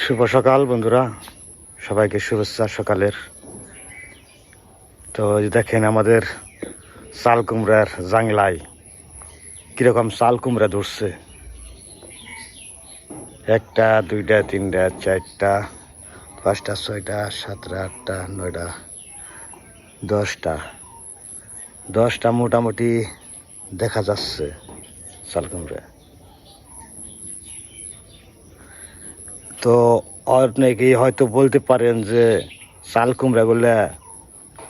শুভ সকাল বন্ধুরা, সবাইকে শুভেচ্ছা সকালের। তো দেখেন আমাদের চাল কুমড়ার জাংলায় কীরকম চাল কুমড়া ধরছে। একটা, দুইটা, তিনটা, চারটা, পাঁচটা, ছয়টা, সাতটা, আটটা, নয়টা, দশটা মোটামুটি দেখা যাচ্ছে চাল কুমড়া। তো অনেকেই হয়তো বলতে পারেন যে চাল কুমড়াগুলো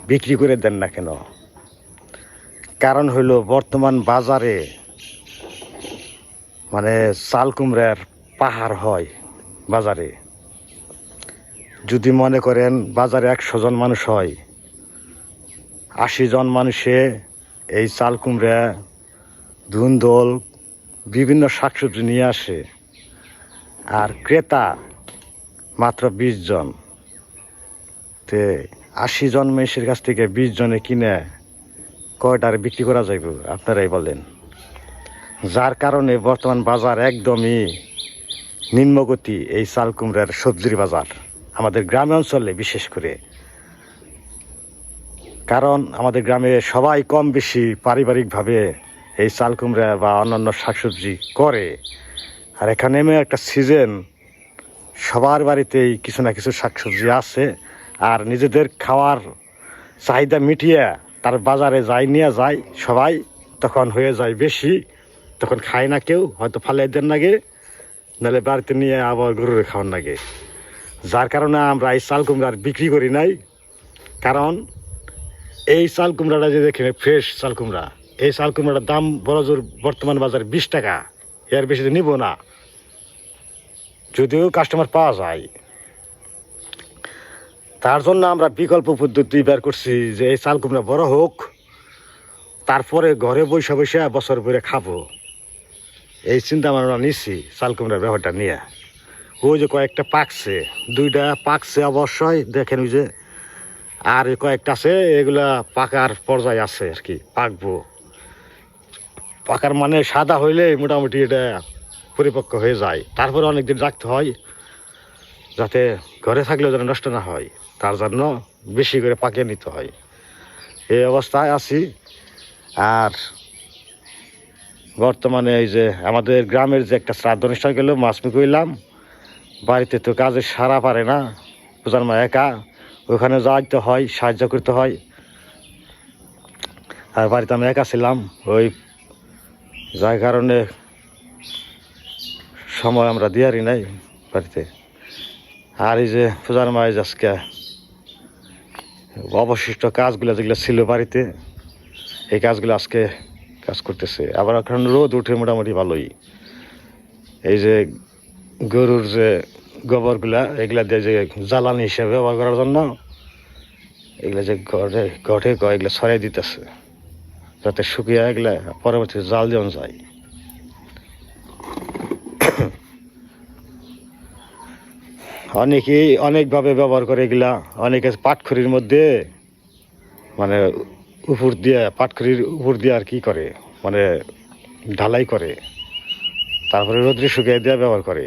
বিক্রি করে দেন না কেন। কারণ হইল বর্তমান বাজারে চাল কুমড়ার পাহাড় হয় বাজারে। যদি মনে করেন বাজারে 100 জন মানুষ হয়, 80 জন মানুষে এই চাল কুমড়া, ধুন্দল, বিভিন্ন শাকসবজি নিয়ে আসে, আর ক্রেতা মাত্র 20 জন। তে 80 জন মানুষের কাছ থেকে 20 জনে কিনে কয়টার বিক্রি করা যাইব আপনারাই বলেন। যার কারণে বর্তমান বাজার একদমই নিম্নগতি এই চাল কুমড়ার সবজির বাজার আমাদের গ্রামে অঞ্চলে বিশেষ করে। কারণ আমাদের গ্রামে সবাই কম বেশি পারিবারিকভাবে এই চাল কুমড়া বা অন্যান্য শাকসবজি করে। আর এখানে একটা সিজন, সবার বাড়িতেই কিছু না কিছু শাকসবজি আছে। আর নিজেদের খাওয়ার চাহিদা মিটিয়ে তার বাজারে নিয়ে যায় সবাই, তখন হয়ে যায় বেশি, তখন খায় না কেউ, হয়তো ফালাই দেন লাগে, নাহলে বাড়িতে নিয়ে আবার গরুরে খাওয়ার লাগে। যার কারণে আমরা এই চাল কুমড়া বিক্রি করি নাই। কারণ এই চাল কুমড়াটা যে দেখেন ফ্রেশ চাল কুমড়া, এই চাল কুমড়াটার দাম বড় জোর বর্তমান বাজারে 20 টাকা, এর বেশি নিব না, যদিও কাস্টমার পাওয়া যায়। তার জন্য আমরা বিকল্প পদ্ধতি বের করছি যে এই চাল কুমড়া বড় হোক, তারপরে ঘরে বসে বসে বছর ভরে খাবো। এই চিন্তা আমরা নিচ্ছি চাল কুমড়ার ব্যাপারটা নিয়ে। ওই যে কয়েকটা পাকছে, 2টা পাকছে অবশ্যই, দেখেন ওই যে, আর কয়েকটা আছে, এগুলা পাকার পর্যায়ে আছে আর কি, পাকবো। পাকার সাদা হইলে মোটামুটি এটা পরিপক্ক হয়ে যায়। তারপরে অনেকদিন রাখতে হয় যাতে ঘরে থাকলেও যেন নষ্ট না হয়, তার জন্য বেশি করে পাকিয়ে নিতে হয়। এই অবস্থায় আছি। আর বর্তমানে এই যে আমাদের গ্রামের যে একটা শ্রাদ্ধ অনুষ্ঠান গেল, মাছমি কইলাম, বাড়িতে তো কাজে সারা পারে না, পূজার মা একা, ওখানে যাইতে হয়, সাহায্য করতে হয়। আর বাড়িতে আমি একা ছিলাম, ওই যার কারণে সময় আমরা দিয়ারই নাই বাড়িতে। আর এই যে পূজার মায়ের আজকে অবশিষ্ট কাজগুলো যেগুলো ছিল বাড়িতে, এই কাজগুলো আজকে কাজ করতেছে। আবার এখন রোদ উঠে মোটামুটি ভালোই। এই যে গরুর যে গোবরগুলা, এগুলা দিয়ে যে জ্বালানি হিসেবে ব্যবহার করার জন্য এগুলা যে ঘটে এগুলো ছড়াই দিতেছে, যাতে শুকিয়ে এগুলা পরবর্তীতে জাল যেমন যায়। অনেকেই অনেকভাবে ব্যবহার করে এগুলা। অনেকে পাটখড়ির মধ্যে উপর দিয়ে, পাটখড়ির উপর দিয়ে আর কি করে, ঢালাই করে, তারপরে রোদ্রে শুকিয়ে দিয়ে ব্যবহার করে।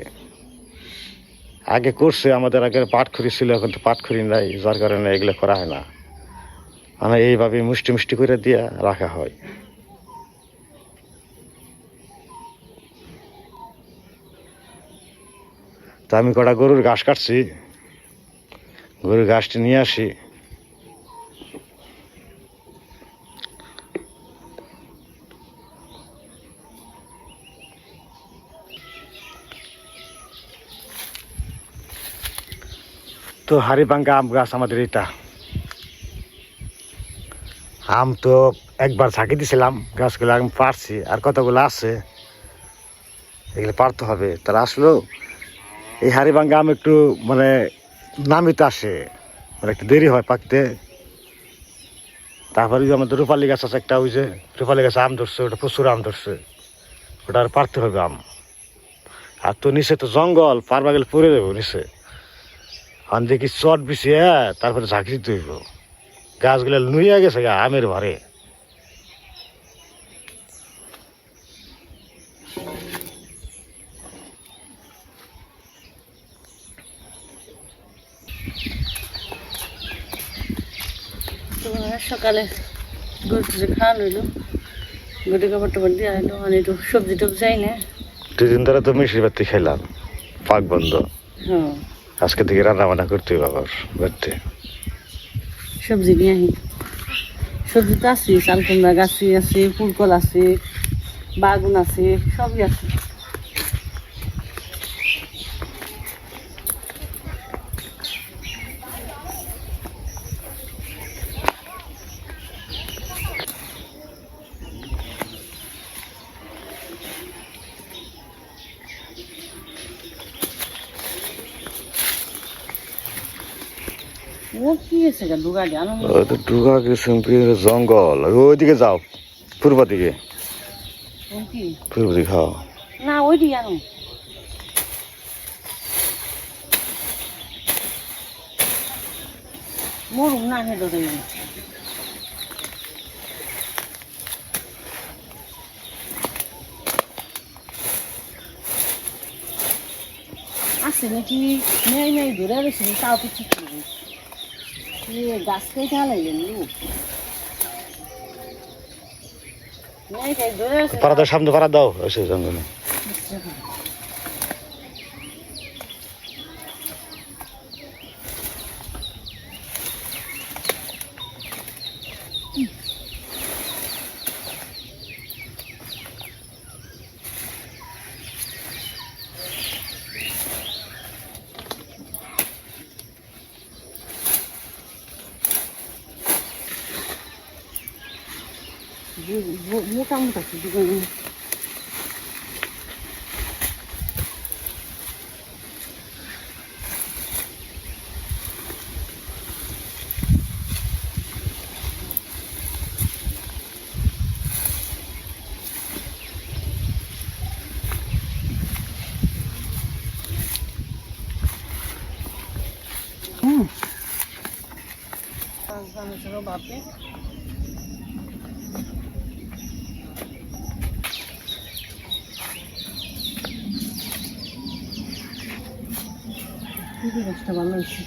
আগে করছে, আমাদের আগে পাটখড়ি ছিল, এখন তো পাটখড়ি নাই, যার কারণে এগুলো করা হয় না। এইভাবে মুষ্টি মুষ্টি করে দিয়ে রাখা হয়। তা আমি কটা গরুর ঘাস কাটছি, গরুর ঘাসটি নিয়ে আসি। তো হাড়িভাঙ্গা আম গাছ আমাদের এটা। আম তো একবার ঝাঁকি দিয়েছিলাম, গাছগুলো আমি পারছি, আর কতগুলো আছে, এগুলো পারতে হবে। তারা আসলেও এই হাড়িভাঙ্গা আম একটু নামিতে আসে, একটু দেরি হয় পাকতে। তারপরে যে আমাদের রূপালী গাছ আছে একটা, ওই যে রূপালী গাছে আম ধরছে, ওটা প্রচুর আম ধরছে, ওটা আর পারতে হবে আম। আর তো নিচে তো জঙ্গল, পারবা গেলে পড়ে দেবো নিচে। আর দেখি চট বিছিয়ে তারপরে ঝাঁকি দিতে হইব। গাছগুলো নুইয়া গেছে গা আমের ভারে। সকালে গরুকে খাওয়ানো হইলো, গরু কাপড় টাপড় দেওয়া হইলো, মানে একটু সবজি টবজি চাই না। 2 দিন ধরে তো মিষ্টির বাতি খাইলাম, পাক বন্ধ। হ্যাঁ, আজকে থেকে রান্না বান্না করতে হবে আবার বাড়তে। সবজি নিয়ে আহি, সবজি তো আছে, চাল কুমড়া গাছি আছে, ফুলকল আছে, বাগুন আছে, সবই আছে। ও কি আছে গা দুগাড়ি আনো ঢুকা গেছে জঙ্গল, ওইদিকে যাও, পূর্ব দিকে, কি পূর্ব দিকে খাও। না ওই দিকে আনো মরুম না হেঁটে দেবে আছে নাকি নেই নেই ধরে রয়েছে তাও কিছু করবো গাছ কেটে হালাইলেন লোক নেই তাই ধরে আছে পাড়া দাও, সামনে পাড়া দাও, এসে জঙ্গলে। মোটামুটি আছে দোকানে বাপে গাছটা ভালো হয়েছে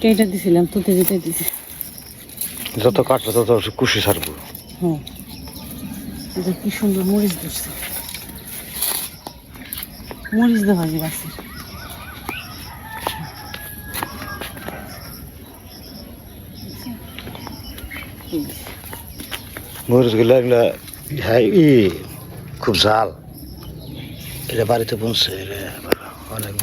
কেটে দিছিলাম তুতে যেতে দিছি যত কাটবে তত কুশি ছাড়বো। হ্যাঁ এটা কি সুন্দর মরিচ ধরছে মরিচ দেওয়া যে গাছের মরিচ গুলো এগুলা খুব ঝাল, এটা বাড়িতে পৌঁছে অনেক।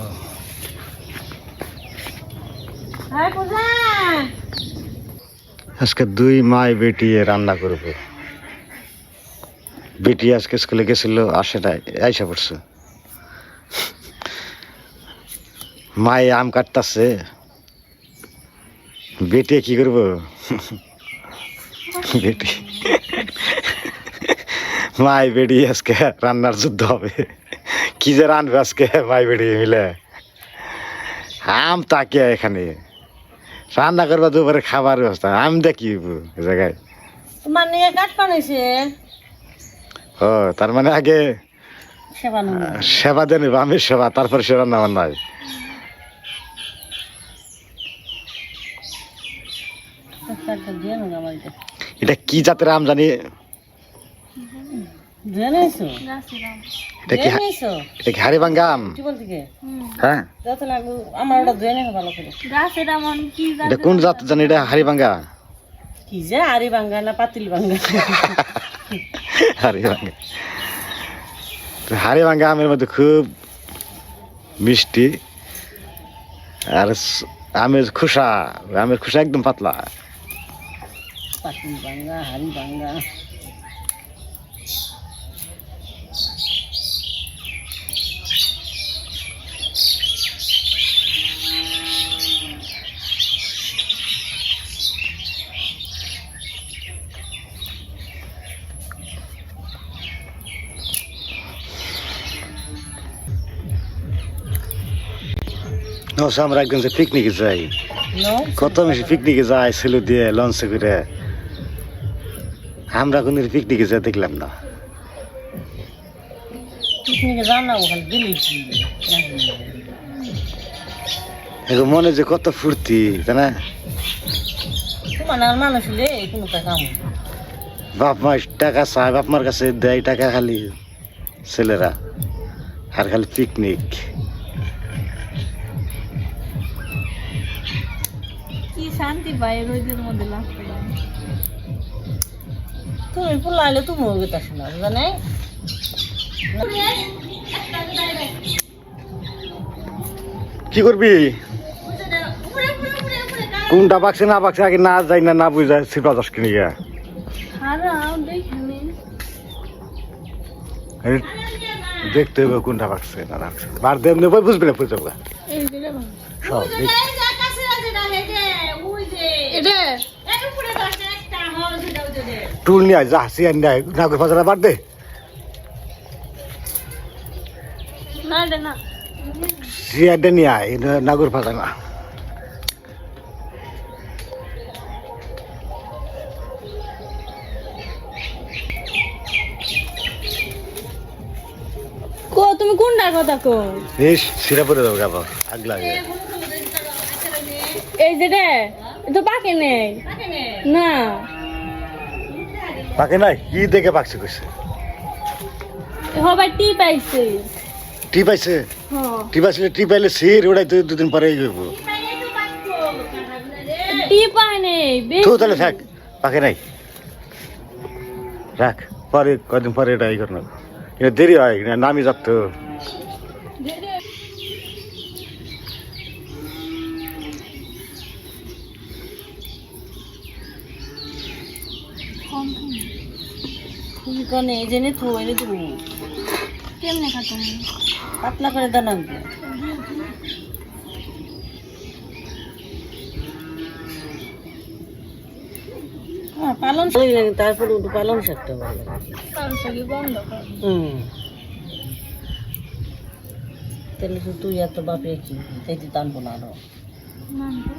আজকে 2 মাই বেটি রান্না করবো। বেটি আজকে স্কুলে গেছিল, আসেটাই আইসা পড়ছে। মাই আম কাটতেছে, বেটি কি করবো? বেটি মাই বেটি আজকে রান্নার যুদ্ধ হবে। কি যে রানবে আজকে মাই বেটি মিলে, আম তাকিয়া এখানে রান্না করবা, দুপুরে খাবার ব্যবস্থা, আম দেখি জায়গায়। তোমার নিয়ে কাঠ বানাইছে ও তার মানে আগে সেবা সেবা দেন, আমি সেবা, তারপরে সে রান্না বান্না। এটা কি জাতের আম জানি? এটা কি হাড়িভাঙ্গা আম? হ্যাঁ, এটা কোন জাত জানি? এটা হাড়িভাঙ্গা, কি যে হাড়িভাঙ্গা না পাতিল ভাঙ্গা? হাড়িভাঙ্গা। হাড়িভাঙ্গা আমের মধ্যে খুব মিষ্টি, আর আমের খোসা একদম পাতলা। পাতিল ভাঙ্গা, হাড়িভাঙ্গা। আমরা একদিন যে পিকনিকে যাই, কত বেশি পিকনিকে যাই ছেলে দিয়ে লঞ্চে করে, আমরা কোনো পিকনিকে যা দেখলাম না। পিকনিকে যাও না ওখানে দিল্লি এখন মনে যে কত ফুর্তি তাই না? তোমার আর মানুষ হলে কোনো কাম বাপ মা টাকা চায়, বাপ মার কাছে দেয় টাকা খালি ছেলেরা, আর খালি পিকনিক। কি শান্তি পাই রোদের মধ্যে লাগতে। তুমি পোলাইলে তুমি গেতা শোনা জানে কি করবি? কোনটা বাক্সে না বাক্সে আগে না যাই না বুঝায় সিপা দশ কিনে গিয়া হারাও দেখিনি। দেখতে হবে কোনটা বাক্সে না রাখছে, বার দেব নেব বুঝবি না বুঝে যাবো এই যে রে বাবা। সব দেখ। এটা টুল নিয়ে আয়, যা সিয়ার নিয়ে আয়, নাগর ফাজারা বার দে। না এটা না। সিয়ারটা নিয়ে আয়, নাগর ফাজা না। কো তুমি কোনটার কথা কো? বেশ সিরা পরে যাবো আবার আগ লাগে। এই যে রে এ তো পাকে নেই না। পাকে নাই কি দেখে বাক্সে কইছে? সবাই টি পাইছে। টিপ আইছে? হ্যাঁ টিপ আসলে টিপ আইলে সির ওটাই তো দুদিন পরে গইব। টি পায় নেই তো তাহলে থাক, পাকে নাই রাখ, পরে কদিন পরে এটা ই কর না, এটা দেরি হয় না নামি যাত তো। তুমি কনে এই জেনে তো এনে তুমি কেমনে খাতো? পাতলা করে দাও না পালন তারপরে পালন শাকটা ভালো লাগে। কারণ সবই বন্ধ কর। তাহলে তো তুই এত বাপে কি চাইতে টানবো না আরো। মানবো।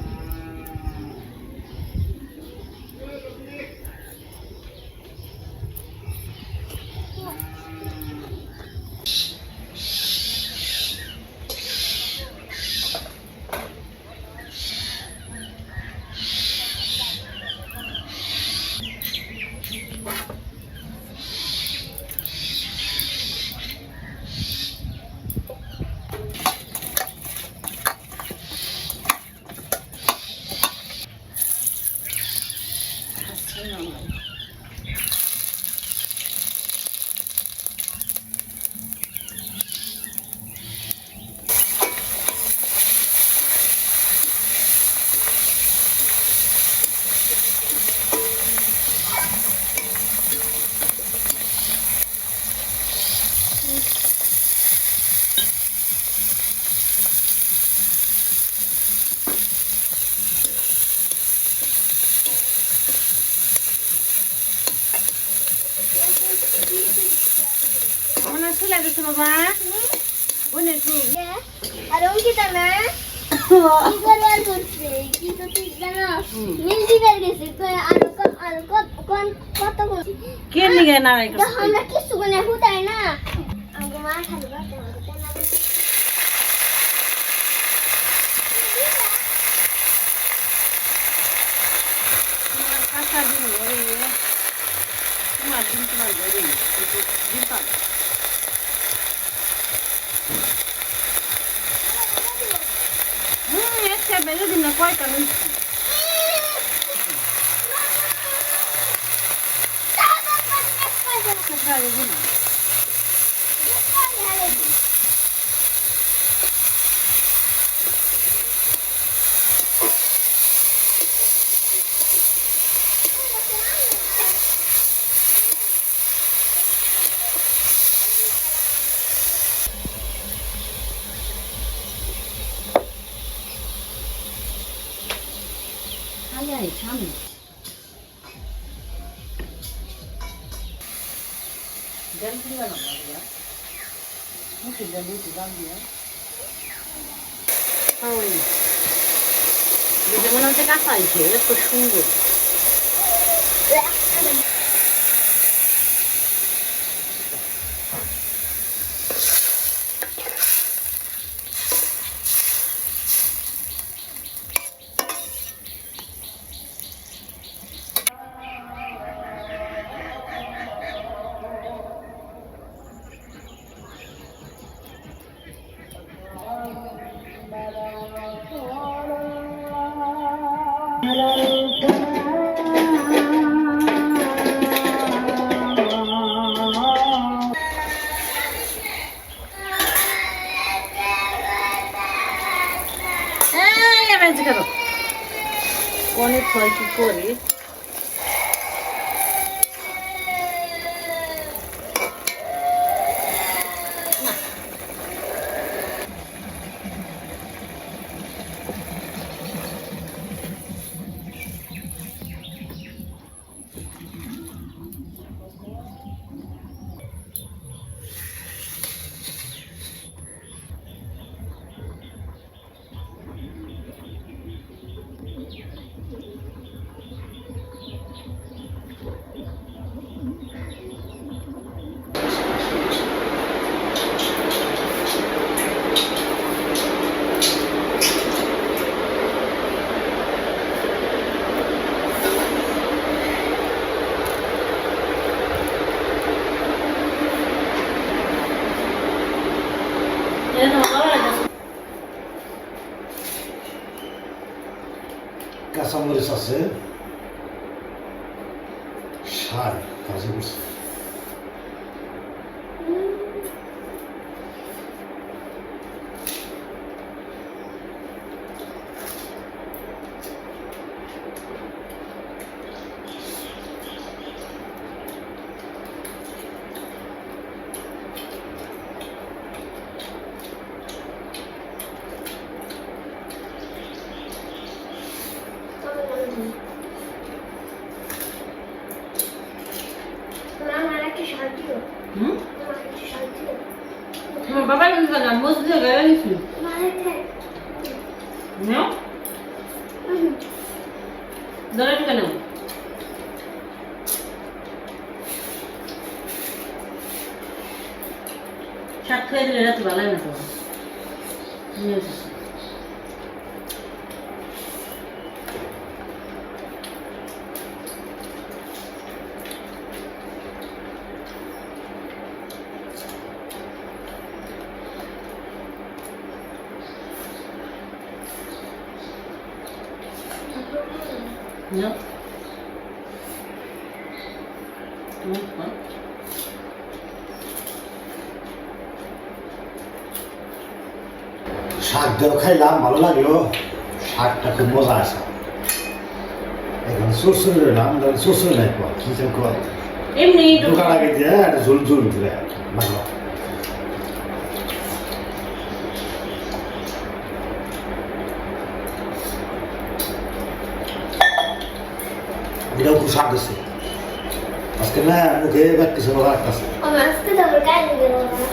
অনেক চলে গেছে বাবা অনেক আর অঙ্কিতা না কি করে আর করছে কি তো ঠিক জানো মিলতি বের গেছে আর কত কে নিগে না তো আমরা কিছু কোনে হুতাই না আমগো মা খালি বাতে হতে না কাঁচা দিন ঘরে তোমার দিন তোমার ঘরে দিন পাবে একটা বেজে দিন না কয়টা নিচ্ছি সামনে দেন কিনা না মুখে দেন দিতে দাম দিয়ে ওই যেমন হচ্ছে কাঁচা আইছে এত সুন্দর অনেক হয় কি করি কাঁচামরিচ আছে, শাক ভাজি করছে। আমার একটা শার্ট দিও হুম আমার একটা শার্ট দিও তোমার বাবা কিন্তু না মসজিদে গেছি মারেতে নাও ধরেন কেন শাক খেয়ে দিলে রাতে ভালো না তো নিয়ে এসেছি No. শাক দিয়েও খাইলাম, ভালো লাগলো। শাকটা খুব মজা আছে। এখন সরষে রইলাম, সরষে নাই কর কি যেন কর এমনি ঢোকার আগে দিয়ে একটা ঝোল ঝোল উঠে ভালো। এটাও খুব স্বাদ আছে আজকে না, মুখে কিছু মজা লাগতেছে। আমার আজকে তো আমার গায়ে গেল না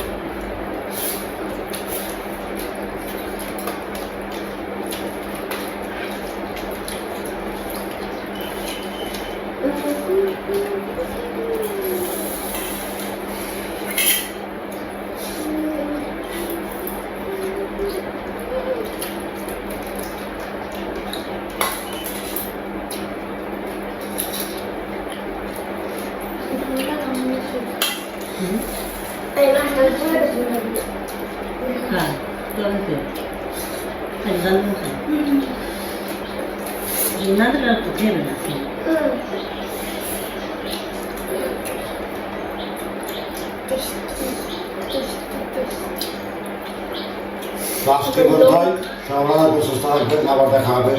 হ্যাঁ চলতে জানতে না দিলে তো খেয়ে না আজকে বোধ হয় সবাই সুস্থ থাকবেন, আবার দেখা হবে।